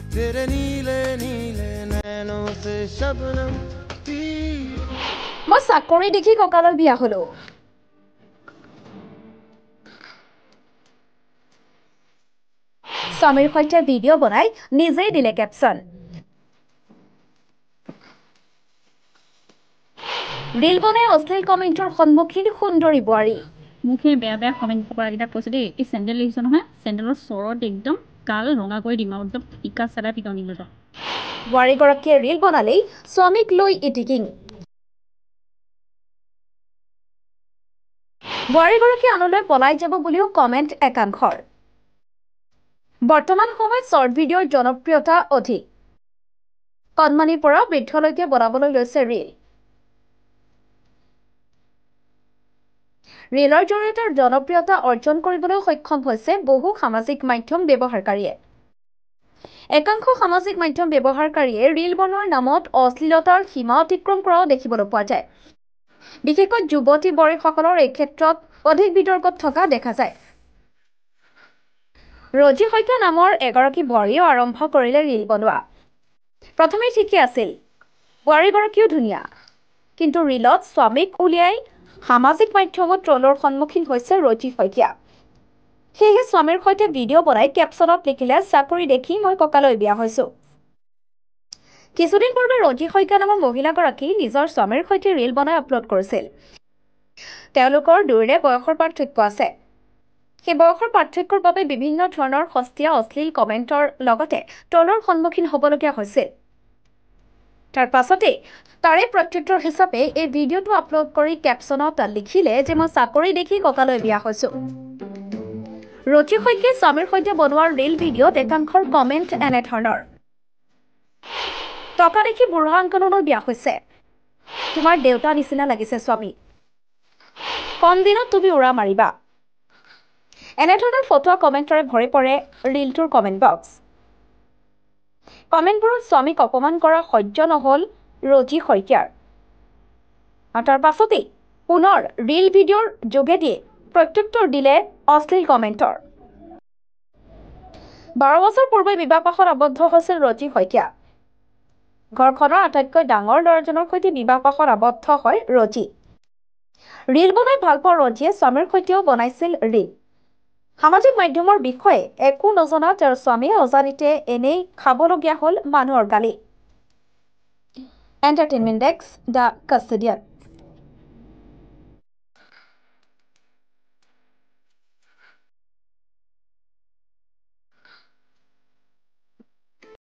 तेरे नीले नीले नैनों से शबनम पी মই চাকৰি দেখি ককালৈ বিয়া হলো স্বামীৰ সৈতে ভিডিঅ' বনাই নিজেই দিলে কেপচন ৰীল বনাই অশ্লীল কমেণ্টৰ সন্মুখীন সুন্দৰী বোৱাৰী মুখে বেয়া বেয়া কমেণ্ট কৰাকেইটা কৈছে দেই এই চেণ্ডেল দেখিছ নহয় চেণ্ডেলৰ চৰত একদম কাল ৰঙা কৰি দিম আৰু একদম পিকা চাদা পিটনি লৈ যাওঁ বোৱাৰীগৰাকীয়ে ৰীল বনালেই স্বামীক লৈ ইটিকিং বোৱাৰীগৰাকী আনলৈ পলাই যাব বুলিও কমেণ্ট একাংশৰ বৰ্তমান সময়ত শৰ্ট ভিডিঅ'ৰ জনপ্ৰিয়তা অধিক কণমানিৰ পৰা বৃদ্ধলৈকে বনাবলৈ লৈছে ৰীল ৰীলৰ জৰিয়তে জনপ্ৰিয়তা অৰ্জন কৰিবলৈ সক্ষম হৈছে বহু সামাজিক মাধ্যম ব্যৱহাৰকাৰীয়ে একাংশ সামাজিক মাধ্যম ব্যৱহাৰকাৰীয়ে ৰীল বনোৱাৰ নামত অশ্লীলতাৰ সীমা অতিক্ৰম কৰাও দেখিবলৈ পোৱা যায় বিশেষকৈ যুৱতী বোৱাৰীসকলৰ এই ক্ষেত্ৰত অধিক বিতৰ্কত থকা দেখা যায় ৰজি শইকীয়া নামৰ এগৰাকী বোৱাৰীও আৰম্ভ কৰিলে ৰীল বনোৱা প্ৰথমে ঠিকই আছিল বোৱাৰীগৰাকীও ধুনীয়া কিন্তু ৰীলত স্বামীক উলিয়াই সামাজিক মাধ্যমত ট্ৰলৰ সন্মুখীন হৈছে ৰজি শইকীয়া সেয়ে স্বামীৰ সৈতে ভিডিঅ' বনাই কেপচনত লিখিলে চাকৰি দেখি মই ককালৈ বিয়া হৈছো কিছুদিন পূৰ্বে ৰজি শইকীয়া নামৰ মহিলাগৰাকী নিজৰ স্বামীৰ সৈতে ৰীল বনাই আপলোড কৰিছিল তেওঁলোকৰ দুয়োৰে বয়সৰ পাৰ্থক্য আছে সেই বয়সৰ পাৰ্থক্যৰ বাবে বিভিন্ন ধৰণৰ সস্তীয়া অশ্লীল কমেণ্টৰ লগতে ট্ৰলৰ সন্মুখীন হ'বলগীয়া হৈছিল তাৰ পাছতে তাৰে প্ৰত্যুত্তৰ হিচাপে এই ভিডিঅ'টো আপলোড কৰি কেপচনত লিখিলে যে মই চাকৰি দেখি ককালৈ বিয়া হৈছো ৰজি শইকীয়াই স্বামীৰ সৈতে বনোৱা ৰীল ভিডিঅ'ত একাংশৰ কমেণ্ট এনেধৰণৰ টকা দেখি বুঢ়া আংকললৈ বিয়া হৈছে তোমাৰ দেউতা নিচিনা লাগিছে স্বামী কম দিনত তুমি উৰা মাৰিবা এনেধৰণৰ ফটো কমেণ্টৰে ভৰি পৰে ৰীলটোৰ কমেণ্ট বক্স কমেণ্টবোৰত স্বামীক অপমান কৰা সহ্য নহ'ল ৰজি শইকীয়াৰ আৰু তাৰ পাছতেই পুনৰ ৰীল ভিডিঅ'ৰ যোগেদি প্ৰত্যুত্তৰ দিলে অশ্লীল কমেণ্টৰ 12 বছৰ পূৰ্বে বিবাহপাশত আবদ্ধ হৈছিল ৰজি শইকীয়া ঘৰখনৰ আটাইতকৈ ডাঙৰ ল'ৰাজনৰ সৈতে বিবাহপাশত আবদ্ধ হয় ৰজি ৰীল বনাই ভাল পোৱা ৰজিয়ে স্বামীৰ সৈতেও বনাইছিল ৰীল সামাজিক মাধ্যমৰ বিষয়ে একো নজনা তেওঁৰ স্বামীয়ে অজানিতে এনেই খাবলগীয়া হ'ল মানুহৰ গালি এণ্টাৰটেইনমেণ্ট ডেস্ক দ্য কাষ্টেডিয়ান